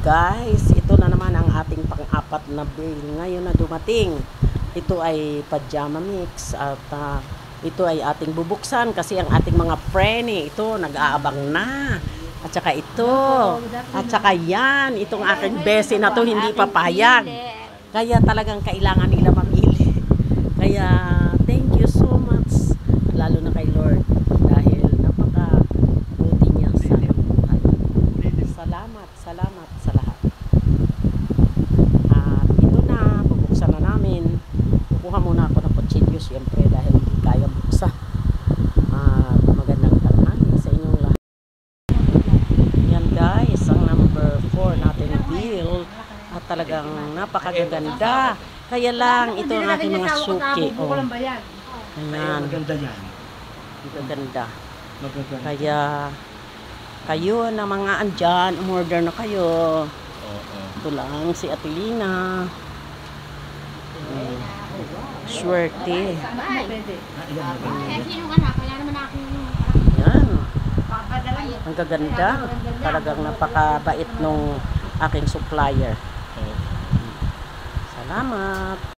guys, ito na naman ang ating pang-apat na bill ngayon na dumating. Ito ay pajama mix at ito ay ating bubuksan kasi ang ating mga friend ito nag-aabang na. At saka ito, at saka yan, itong aking besi na to hindi papayag. Kaya talagang kailangan nila mamili. Kaya thank you so much, lalo na kay Lord dahil napaka-buti niya sa buhay. Salamat sa lahat. At ito na, bubuksan na namin. Kukuha muna ako ng kutsilyo siyempre dahil hindi kaya buksan. Magandang tanghali sa inyong lahat. Yan guys, ang number 4 natin bill at talagang napakaganda. Kaya lang, ito ang aking mga suki. Oh. Ayan. Maganda yan. Maganda. Kaya, kayo na mga andyan, umorder na kayo. Ito lang, si Atilina. Swerte. Yan. Ang gaganda. Talagang napakabait nung aking supplier. Salamat.